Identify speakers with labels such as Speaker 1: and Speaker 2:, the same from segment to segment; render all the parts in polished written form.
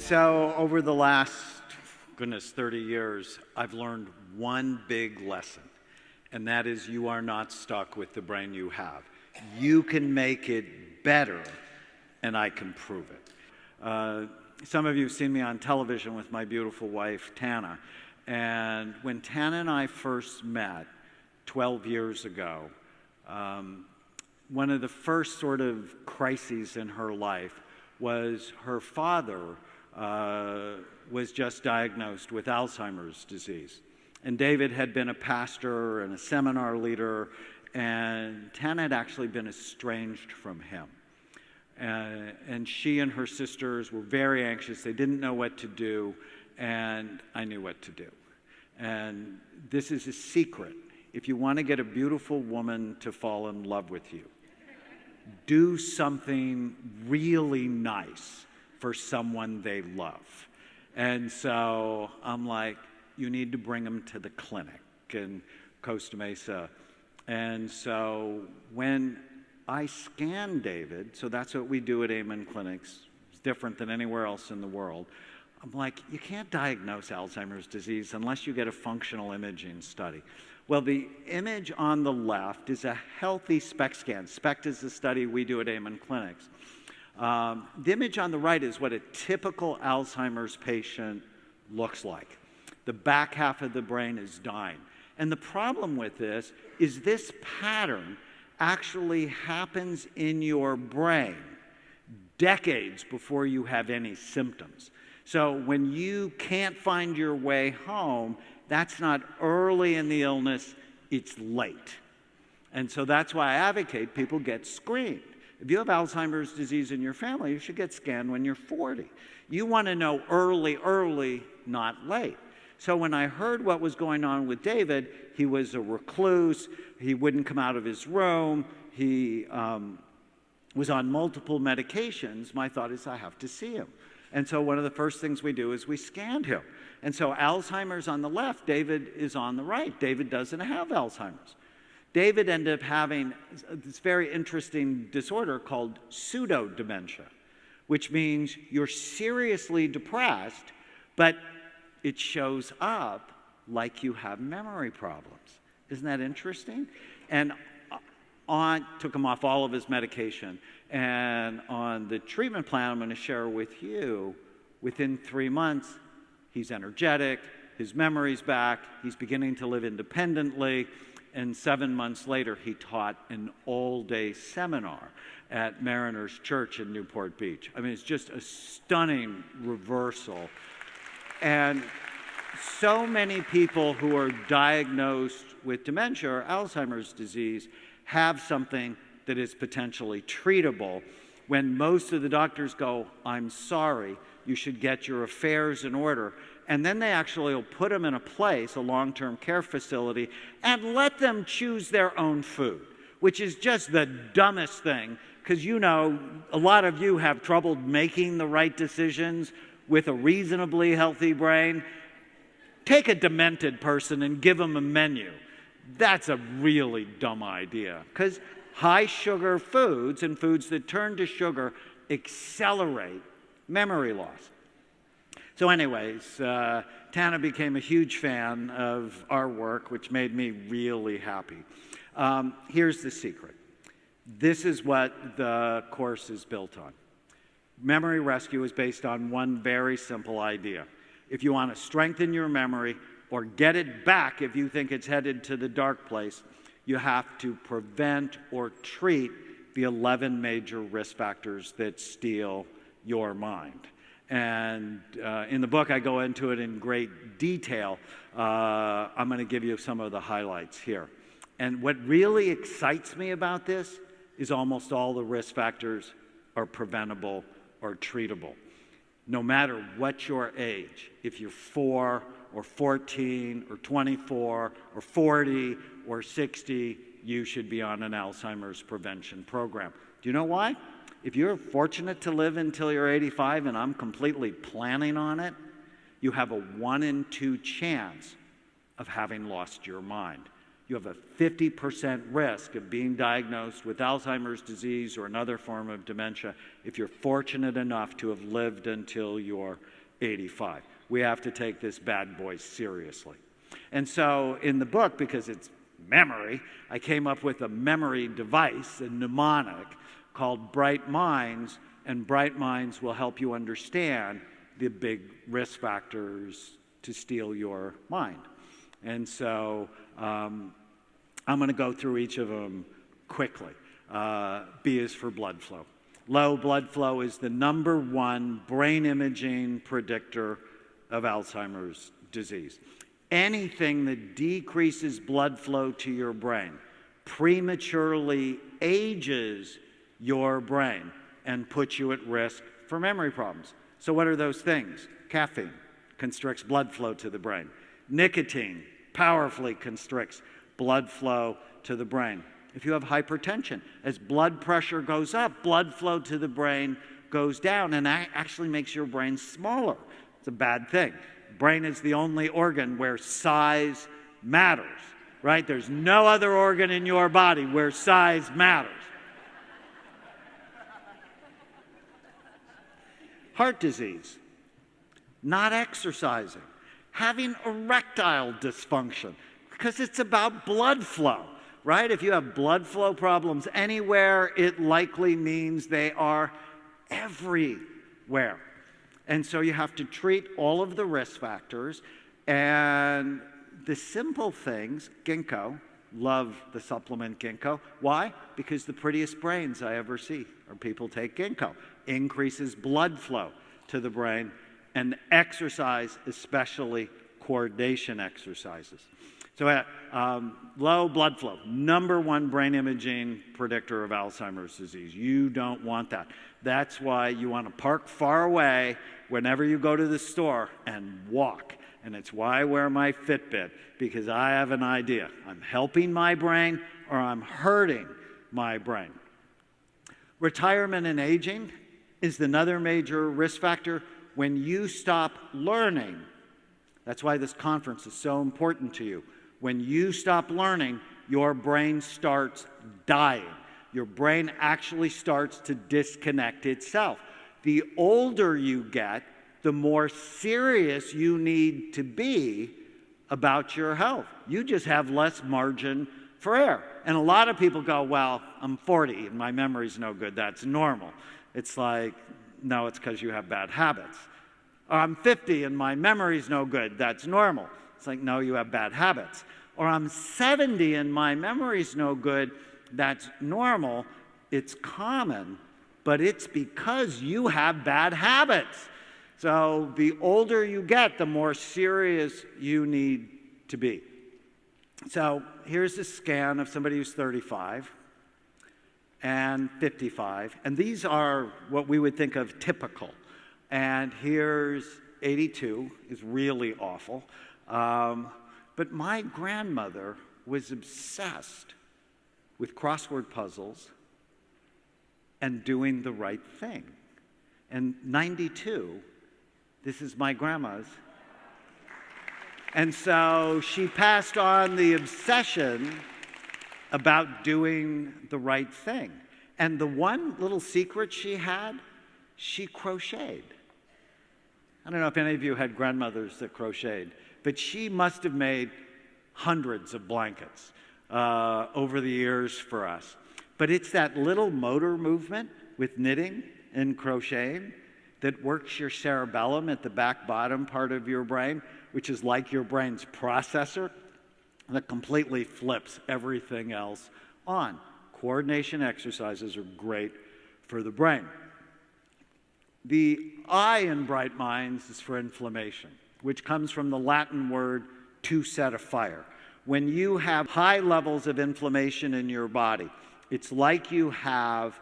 Speaker 1: So over the last, 30 years, I've learned one big lesson, and that is you are not stuck with the brain you have. You can make it better, and I can prove it. Some of you have seen me on television with my beautiful wife, Tana. And when Tana and I first met 12 years ago, one of the first sort of crises in her life was her father was just diagnosed with Alzheimer's disease. And David had been a pastor and a seminar leader, and Tana had actually been estranged from him. And she and her sisters were very anxious. They didn't know what to do, and I knew what to do. And this is a secret. If you want to get a beautiful woman to fall in love with you, do something really nice for someone they love. And so I'm like, you need to bring them to the clinic in Costa Mesa. And so when I scanned David, so that's what we do at Amen Clinics, it's different than anywhere else in the world. I'm like, you can't diagnose Alzheimer's disease unless you get a functional imaging study. Well, the image on the left is a healthy SPECT scan. SPECT is the study we do at Amen Clinics. The image on the right is what a typical Alzheimer's patient looks like. The back half of the brain is dying. And the problem with this is this pattern actually happens in your brain decades before you have any symptoms. So when you can't find your way home, that's not early in the illness, it's late. And so that's why I advocate people get screened. If you have Alzheimer's disease in your family, you should get scanned when you're 40. You want to know early, not late. So when I heard what was going on with David, he was a recluse, he wouldn't come out of his room, he was on multiple medications. My thought is I have to see him. And so one of the first things we do is we scanned him. And so Alzheimer's on the left, David is on the right. David doesn't have Alzheimer's. David ended up having this very interesting disorder called pseudo-dementia, which means you're seriously depressed, but it shows up like you have memory problems. Isn't that interesting? And took him off all of his medication. And on the treatment plan I'm going to share with you, within 3 months, he's energetic, his memory's back, he's beginning to live independently, and 7 months later, he taught an all-day seminar at Mariners Church in Newport Beach. I mean, it's just a stunning reversal. And so many people who are diagnosed with dementia or Alzheimer's disease have something that is potentially treatable, when most of the doctors go, I'm sorry, you should get your affairs in order. And then they actually will put them in a place, a long-term care facility, and let them choose their own food, which is just the dumbest thing, because you know, a lot of you have trouble making the right decisions with a reasonably healthy brain. Take a demented person and give them a menu. That's a really dumb idea, because high sugar foods and foods that turn to sugar accelerate memory loss. So anyways, Tana became a huge fan of our work, which made me really happy. Here's the secret. This is what the course is built on. Memory Rescue is based on one very simple idea. If you want to strengthen your memory or get it back if you think it's headed to the dark place, you have to prevent or treat the 11 major risk factors that steal your mind. And in the book, I go into it in great detail. I'm going to give you some of the highlights here. And what really excites me about this is almost all the risk factors are preventable or treatable. No matter what your age, if you're 4 or 14 or 24 or 40 or 60, you should be on an Alzheimer's prevention program. Do you know why? If you're fortunate to live until you're 85, and I'm completely planning on it, you have a 1 in 2 chance of having lost your mind. you have a 50% risk of being diagnosed with Alzheimer's disease or another form of dementia if you're fortunate enough to have lived until you're 85. We have to take this bad boy seriously. And so in the book, because it's memory, I came up with a memory device, a mnemonic, called Bright Minds, and Bright Minds will help you understand the big risk factors to steal your mind. And so I'm going to go through each of them quickly. B is for blood flow. Low blood flow is the #1 brain imaging predictor of Alzheimer's disease. Anything that decreases blood flow to your brain prematurely ages your brain and puts you at risk for memory problems. So what are those things? Caffeine constricts blood flow to the brain. Nicotine powerfully constricts blood flow to the brain. If you have hypertension, as blood pressure goes up, blood flow to the brain goes down, and that actually makes your brain smaller. It's a bad thing. Brain is the only organ where size matters, right? There's no other organ in your body where size matters. Heart disease, not exercising, having erectile dysfunction, because it's about blood flow, right? If you have blood flow problems anywhere, it likely means they are everywhere. And so you have to treat all of the risk factors, and the simple things, ginkgo, love the supplement ginkgo. Why? Because the prettiest brains I ever see are people take ginkgo. Increases blood flow to the brain, and exercise, especially coordination exercises. So low blood flow, #1 brain imaging predictor of Alzheimer's disease. You don't want that. That's why you want to park far away whenever you go to the store and walk. And it's why I wear my Fitbit, because I have an idea. I'm helping my brain or I'm hurting my brain. Retirement and aging is another major risk factor. When you stop learning, that's why this conference is so important to you. When you stop learning, your brain starts dying. Your brain actually starts to disconnect itself. The older you get, the more serious you need to be about your health. You just have less margin for error. And a lot of people go, well, I'm 40 and my memory's no good. That's normal. It's like, no, it's because you have bad habits. Or I'm 50 and my memory's no good. That's normal. It's like, no, you have bad habits. Or I'm 70 and my memory's no good. That's normal. It's common, but it's because you have bad habits. So the older you get, the more serious you need to be. So here's a scan of somebody who's 35 and 55. And these are what we would think of typical. And here's 82, is really awful. But my grandmother was obsessed with crossword puzzles and doing the right thing. And 92, this is my grandma's. And so she passed on the obsession about doing the right thing. And the one little secret she had, she crocheted. I don't know if any of you had grandmothers that crocheted, but she must have made hundreds of blankets over the years for us. But it's that little motor movement with knitting and crocheting that works your cerebellum at the back bottom part of your brain, which is like your brain's processor, that completely flips everything else on. Coordination exercises are great for the brain. The I in Bright Minds is for inflammation, which comes from the Latin word to set a fire. When you have high levels of inflammation in your body, it's like you have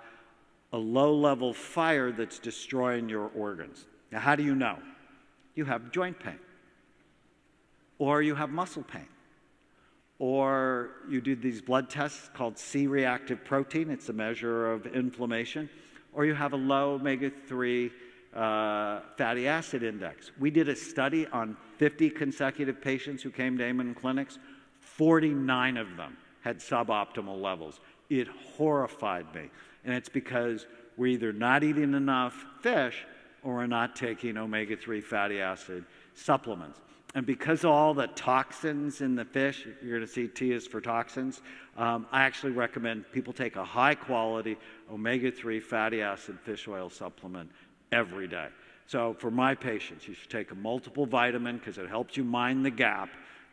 Speaker 1: a low-level fire that's destroying your organs. Now, how do you know? You have joint pain, or you have muscle pain, or you do these blood tests called C-reactive protein. It's a measure of inflammation. Or you have a low omega-3 fatty acid index. We did a study on 50 consecutive patients who came to Amen Clinics. 49 of them had suboptimal levels. It horrified me. And it's because we're either not eating enough fish or we're not taking omega-3 fatty acid supplements. And because of all the toxins in the fish, you're going to see T is for toxins, I actually recommend people take a high-quality omega-3 fatty acid fish oil supplement every day. So for my patients, you should take a multiple vitamin because it helps you mind the gap,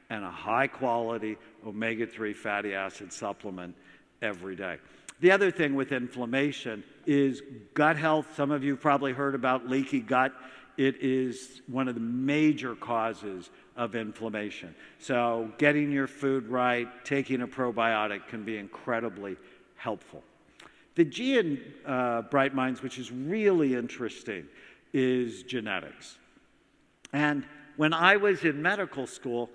Speaker 1: and a high-quality omega-3 fatty acid supplement every day. The other thing with inflammation is gut health. Some of you have probably heard about leaky gut. It is one of the major causes of inflammation. So getting your food right, taking a probiotic can be incredibly helpful. The G in Bright Minds, which is really interesting, is genetics. And when I was in medical school,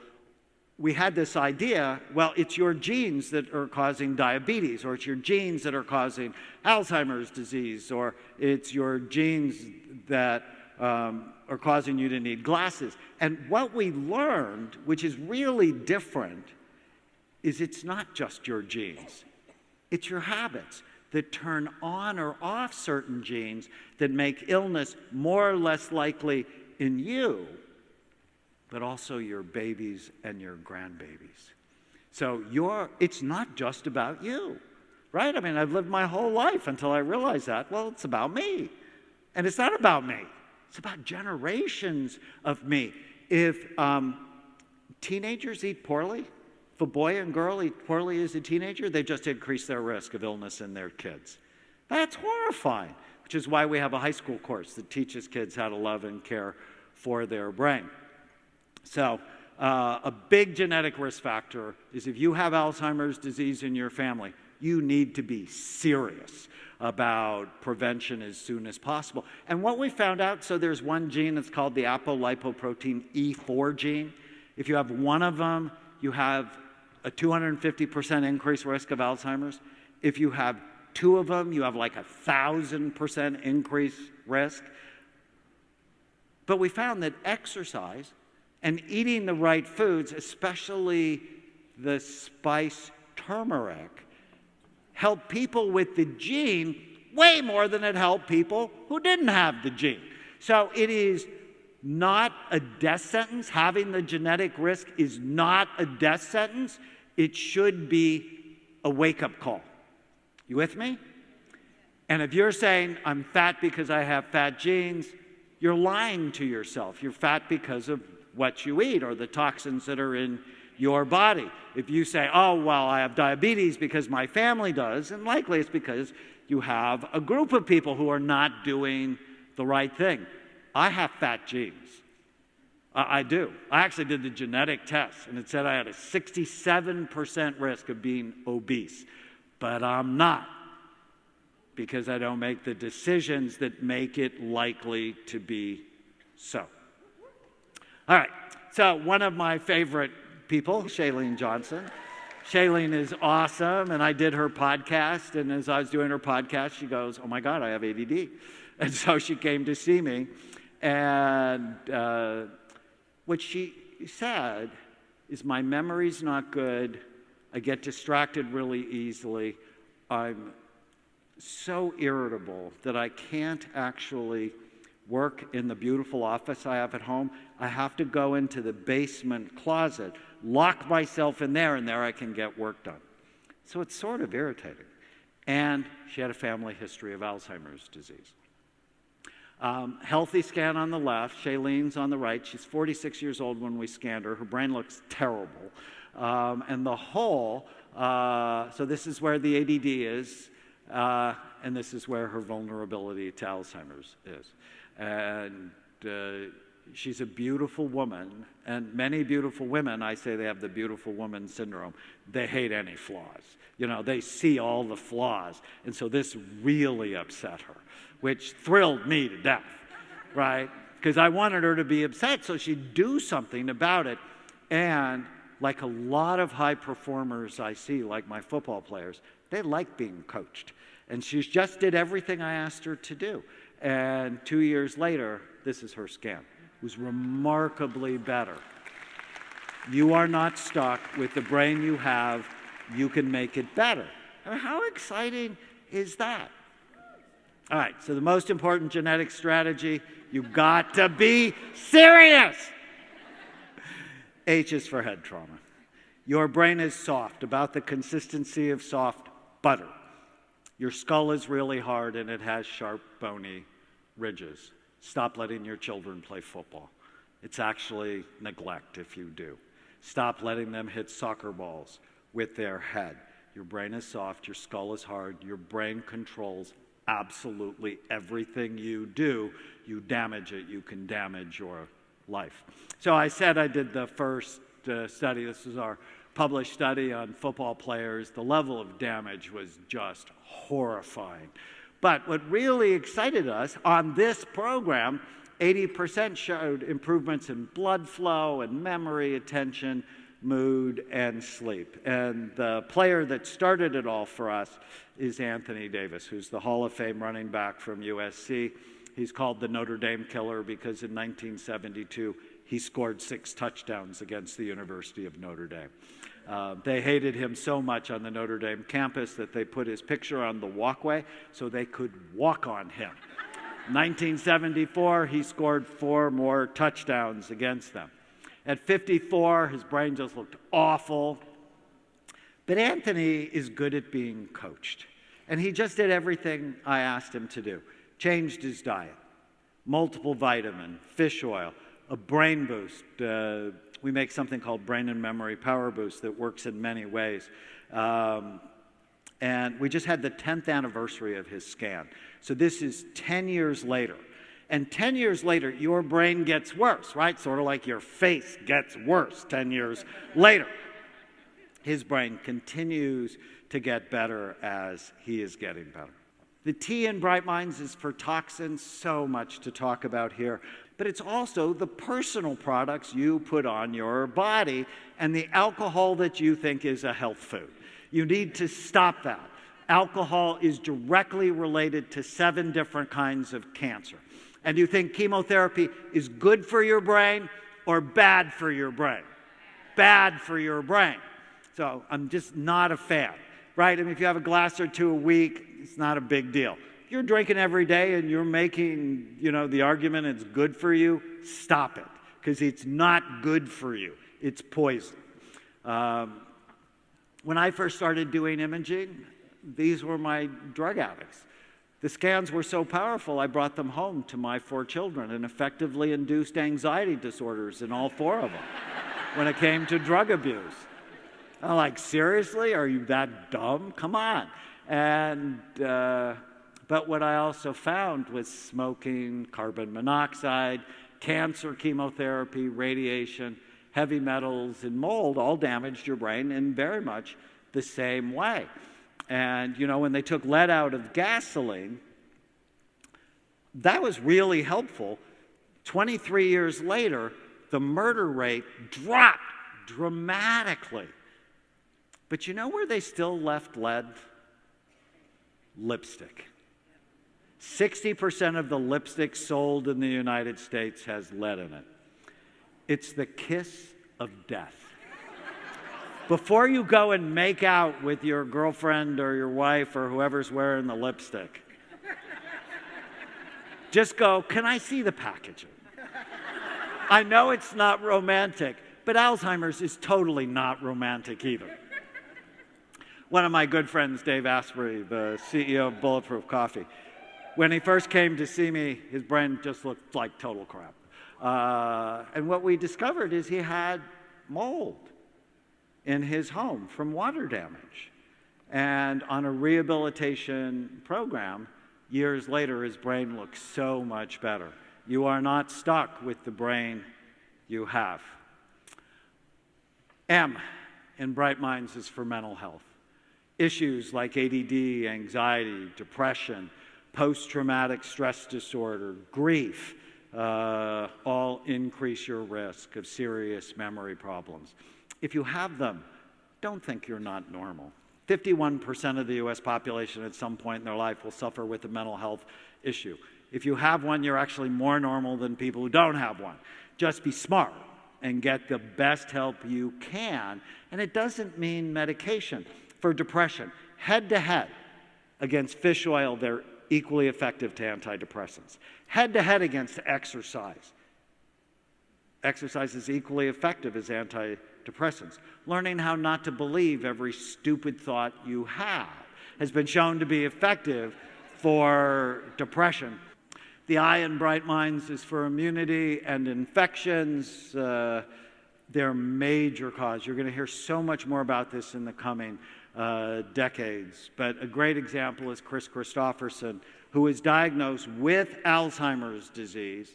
Speaker 1: we had this idea, well, it's your genes that are causing diabetes, or it's your genes that are causing Alzheimer's disease, or it's your genes that are causing you to need glasses. And what we learned, which is really different, is it's not just your genes. It's your habits that turn on or off certain genes that make illness more or less likely in you, but also your babies and your grandbabies. So it's not just about you, right? I mean, I've lived my whole life until I realized that. Well, it's about me. And it's not about me. It's about generations of me. If teenagers eat poorly, if a boy and girl eat poorly as a teenager, they just increase their risk of illness in their kids. That's horrifying, which is why we have a high school course that teaches kids how to love and care for their brain. So a big genetic risk factor is if you have Alzheimer's disease in your family, you need to be serious about prevention as soon as possible. And what we found out, so there's one gene that's called the apolipoprotein E4 gene. If you have one of them, you have a 250% increased risk of Alzheimer's. If you have two of them, you have like 1,000% increased risk. But we found that exercise and eating the right foods, especially the spice turmeric, help people with the gene way more than it helped people who didn't have the gene. So it is not a death sentence. Having the genetic risk is not a death sentence. It should be a wake-up call. You with me? And if you're saying, I'm fat because I have fat genes, you're lying to yourself. You're fat because of what you eat or the toxins that are in your body. If you say, oh, well, I have diabetes because my family does, and likely it's because you have a group of people who are not doing the right thing. I have fat genes. I do. I actually did the genetic test, and it said I had a 67% risk of being obese. But I'm not, because I don't make the decisions that make it likely to be so. All right, so one of my favorite people, Chalene Johnson. Chalene is awesome, and I did her podcast, and as I was doing her podcast, she goes, oh my God, I have ADD. And so she came to see me, and what she said is my memory's not good, I get distracted really easily, I'm so irritable that I can't actually work in the beautiful office I have at home. I have to go into the basement closet, lock myself in there, and there I can get work done. So it's sort of irritating. And she had a family history of Alzheimer's disease. Healthy scan on the left, Chalene's on the right. She's 46 years old when we scanned her. Her brain looks terrible. And the whole, so this is where the ADD is, and this is where her vulnerability to Alzheimer's is. And she's a beautiful woman, and many beautiful women, I say they have the beautiful woman syndrome. They hate any flaws. You know, they see all the flaws. And so this really upset her, which thrilled me to death, right? Because I wanted her to be upset so she'd do something about it. And like a lot of high performers I see, like my football players, they like being coached. And she just did everything I asked her to do. And 2 years later, this is her scan. It was remarkably better. You are not stuck with the brain you have. You can make it better. I mean, how exciting is that? All right, so the most important genetic strategy, you've got to be serious. H is for head trauma. Your brain is soft, about the consistency of soft butter. Your skull is really hard and it has sharp, bony ridges. Stop letting your children play football. It's actually neglect if you do. Stop letting them hit soccer balls with their head. Your brain is soft, your skull is hard, your brain controls absolutely everything you do. You damage it, you can damage your life. So I said I did the first study. This is our published study on football players. The level of damage was just horrifying. But what really excited us on this program, 80% showed improvements in blood flow and memory, attention, mood, and sleep. And the player that started it all for us is Anthony Davis, who's the Hall of Fame running back from USC. He's called the Notre Dame Killer because in 1972, he scored 6 touchdowns against the University of Notre Dame. They hated him so much on the Notre Dame campus that they put his picture on the walkway so they could walk on him. 1974, he scored 4 more touchdowns against them. At 54, his brain just looked awful. But Anthony is good at being coached. And he just did everything I asked him to do. Changed his diet, multiple vitamin, fish oil, a brain boost. We make something called Brain and Memory Power Boost that works in many ways. And we just had the 10th anniversary of his scan. So this is 10 years later. And 10 years later, your brain gets worse, right? Sort of like your face gets worse 10 years later. His brain continues to get better as he is getting better. The T in Bright Minds is for toxins, so much to talk about here. But it's also the personal products you put on your body and the alcohol that you think is a health food. You need to stop that. Alcohol is directly related to 7 different kinds of cancer. And you think chemotherapy is good for your brain or bad for your brain? Bad for your brain. So I'm just not a fan, right? I mean, if you have a glass or 2 a week, it's not a big deal. If you're drinking every day and you're making, the argument it's good for you, stop it, because it's not good for you. It's poison. When I first started doing imaging, these were my drug addicts. The scans were so powerful, I brought them home to my 4 children and effectively induced anxiety disorders in all 4 of them when it came to drug abuse. I'm like, seriously? Are you that dumb? Come on. But what I also found was smoking, carbon monoxide, cancer, chemotherapy, radiation, heavy metals, and mold all damaged your brain in very much the same way. And, when they took lead out of gasoline, that was really helpful. 23 years later, the murder rate dropped dramatically. But you know where they still left lead? Lipstick. 60% of the lipstick sold in the United States has lead in it. It's the kiss of death. Before you go and make out with your girlfriend or your wife or whoever's wearing the lipstick, just go, can I see the packaging? I know it's not romantic, but Alzheimer's is totally not romantic either. One of my good friends, Dave Asprey, the CEO of Bulletproof Coffee, when he first came to see me, his brain just looked like total crap. And what we discovered is he had mold in his home from water damage. And on a rehabilitation program, years later, his brain looks so much better. You are not stuck with the brain you have. M in Bright Minds is for mental health. Issues like ADD, anxiety, depression, post-traumatic stress disorder, grief, all increase your risk of serious memory problems. If you have them, don't think you're not normal. 51% of the US population at some point in their life will suffer with a mental health issue. If you have one, you're actually more normal than people who don't have one. Just be smart and get the best help you can. And it doesn't mean medication. For depression, head-to-head against fish oil, they're equally effective to antidepressants. Head-to-head against exercise. Exercise is equally effective as antidepressants. Learning how not to believe every stupid thought you have has been shown to be effective for depression. The I in Bright Minds is for immunity and infections. They're major cause. You're going to hear so much more about this in the coming decades. But a great example is Chris Christopherson, who was diagnosed with Alzheimer's disease,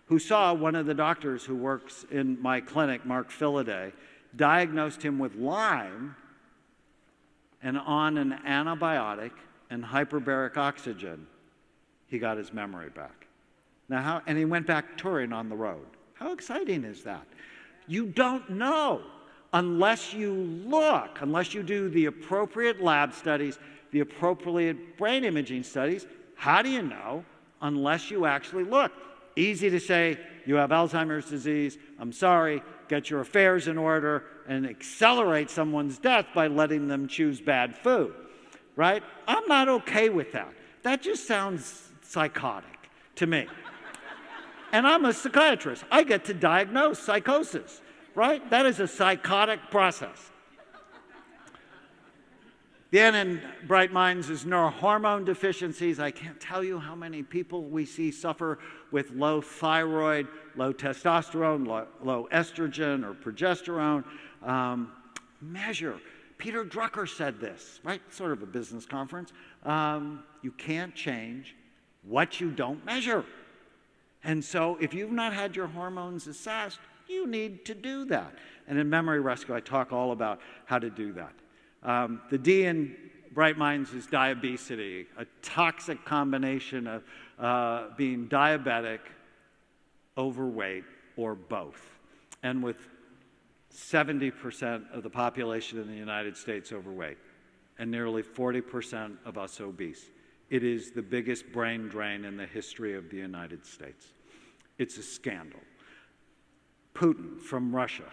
Speaker 1: who saw one of the doctors who works in my clinic, Mark Philaday, diagnosed him with Lyme, and on an antibiotic and hyperbaric oxygen, he got his memory back. Now, and he went back touring on the road. How exciting is that? You don't know unless you look, unless you do the appropriate lab studies, the appropriate brain imaging studies. How do you know unless you actually look? Easy to say, you have Alzheimer's disease, I'm sorry, get your affairs in order, and accelerate someone's death by letting them choose bad food, right? I'm not okay with that. That just sounds psychotic to me. And I'm a psychiatrist. I get to diagnose psychosis, right? That is a psychotic process. The N in Bright Minds is neurohormone deficiencies. I can't tell you how many people we see suffer with low thyroid, low testosterone, low estrogen or progesterone. Measure. Peter Drucker said this, right? Sort of a business conference. You can't change what you don't measure. And so if you've not had your hormones assessed, you need to do that. And in Memory Rescue, I talk all about how to do that. The D in Bright Minds is diabesity, a toxic combination of being diabetic, overweight, or both. And with 70% of the population in the United States overweight, and nearly 40% of us obese. It is the biggest brain drain in the history of the United States. It's a scandal. Putin from Russia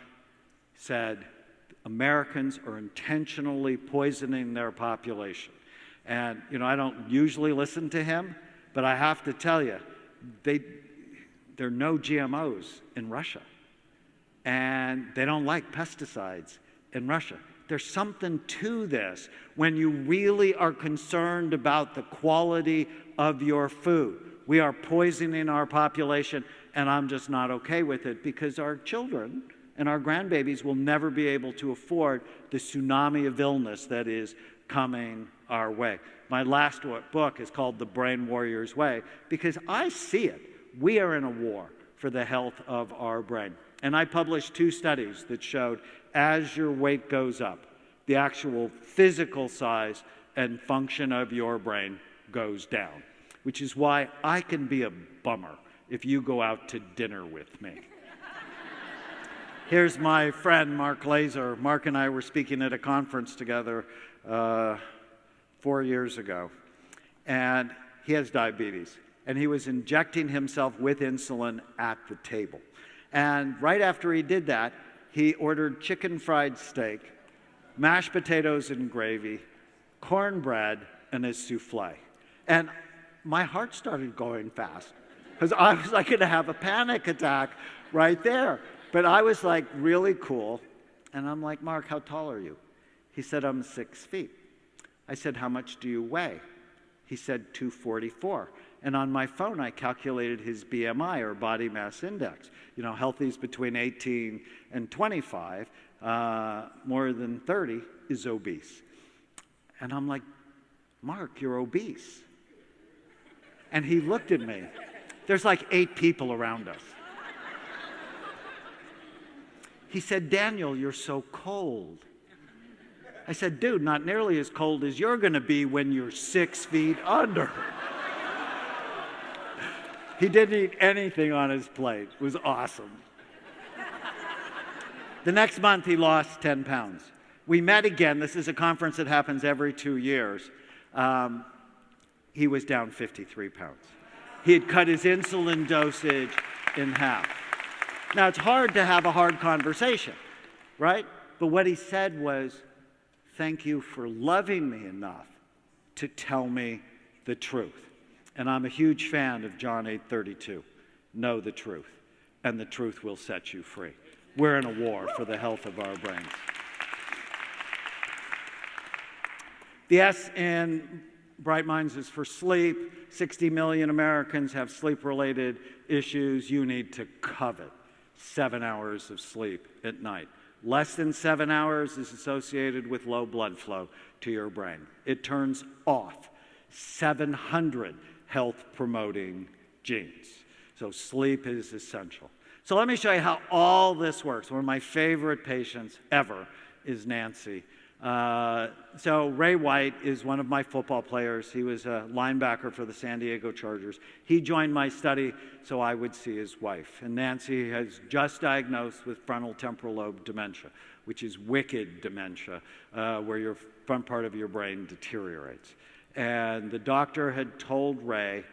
Speaker 1: said Americans are intentionally poisoning their population. And, you know, I don't usually listen to him, but I have to tell you, there are no GMOs in Russia. And they don't like pesticides in Russia. There's something to this when you really are concerned about the quality of your food. We are poisoning our population, and I'm just not okay with it because our children and our grandbabies will never be able to afford the tsunami of illness that is coming our way. My last book is called The Brain Warrior's Way because I see it. We are in a war for the health of our brain. And I published 2 studies that showed as your weight goes up, the actual physical size and function of your brain goes down, which is why I can be a bummer if you go out to dinner with me. Here's my friend, Mark Laser. Mark and I were speaking at a conference together 4 years ago, and he has diabetes, and he was injecting himself with insulin at the table. And right after he did that, he ordered chicken fried steak, mashed potatoes and gravy, cornbread, and a souffle. And my heart started going fast because I was like going to have a panic attack right there. But I was like really cool. And I'm like, Mark, how tall are you? He said, I'm 6 feet. I said, how much do you weigh? He said, 244. And on my phone, I calculated his BMI, or body mass index. You know, healthy is between 18 and 25. More than 30 is obese. And I'm like, Mark, you're obese. And he looked at me. There's like 8 people around us. He said, Daniel, you're so cold. I said, dude, not nearly as cold as you're going to be when you're 6 feet under. He didn't eat anything on his plate. It was awesome. The next month, he lost 10 pounds. We met again. This is a conference that happens every 2 years. He was down 53 pounds. He had cut his insulin dosage in half. Now, it's hard to have a hard conversation, right? But what he said was, thank you for loving me enough to tell me the truth. And I'm a huge fan of John 8:32. Know the truth, and the truth will set you free. We're in a war for the health of our brains. The S in Bright Minds is for sleep. 60 million Americans have sleep-related issues. You need to covet 7 hours of sleep at night. Less than 7 hours is associated with low blood flow to your brain. It turns off 700 health-promoting genes. So sleep is essential. So let me show you how all this works. One of my favorite patients ever is Nancy. So Ray White is one of my football players. He was a linebacker for the San Diego Chargers. He joined my study so I would see his wife. And Nancy has just diagnosed with frontal temporal lobe dementia, which is wicked dementia, where your front part of your brain deteriorates. And the doctor had told Ray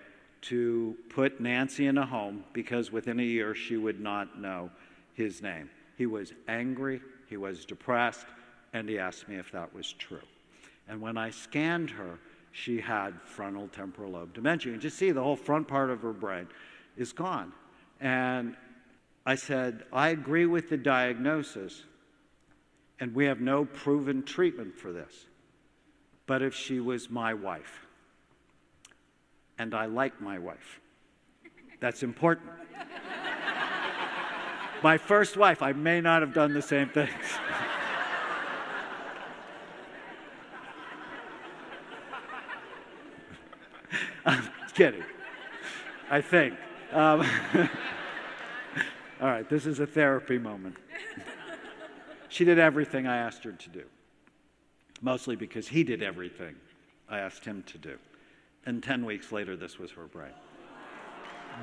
Speaker 1: to put Nancy in a home because within a year she would not know his name. He was angry, he was depressed, and he asked me if that was true. And when I scanned her, she had frontal temporal lobe dementia. You can just see the whole front part of her brain is gone. And I said, I agree with the diagnosis, and we have no proven treatment for this. But if she was my wife, and I like my wife, that's important. My first wife, I may not have done the same things. I'm kidding, I think. All right, this is a therapy moment. She did everything I asked her to do, mostly because he did everything I asked him to do. And 10 weeks later, this was her brain.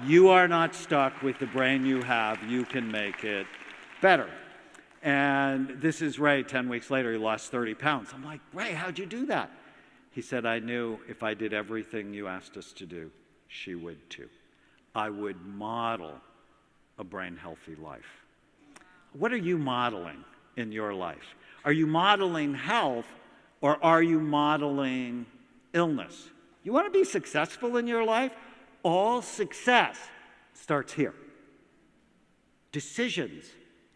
Speaker 1: You are not stuck with the brain you have. You can make it better. And this is Ray 10 weeks later. He lost 30 pounds. I'm like, Ray, how'd you do that? He said, I knew if I did everything you asked us to do, she would too. I would model a brain-healthy life. What are you modeling in your life? Are you modeling health, or are you modeling illness? You want to be successful in your life? All success starts here. Decisions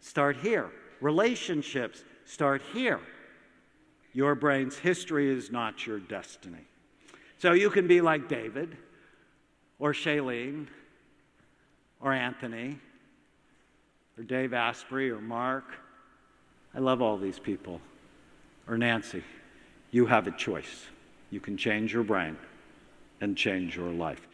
Speaker 1: start here. Relationships start here. Your brain's history is not your destiny. So you can be like David, or Shailene, or Anthony, or Dave Asprey, or Mark. I love all these people. Or Nancy. You have a choice. You can change your brain and change your life.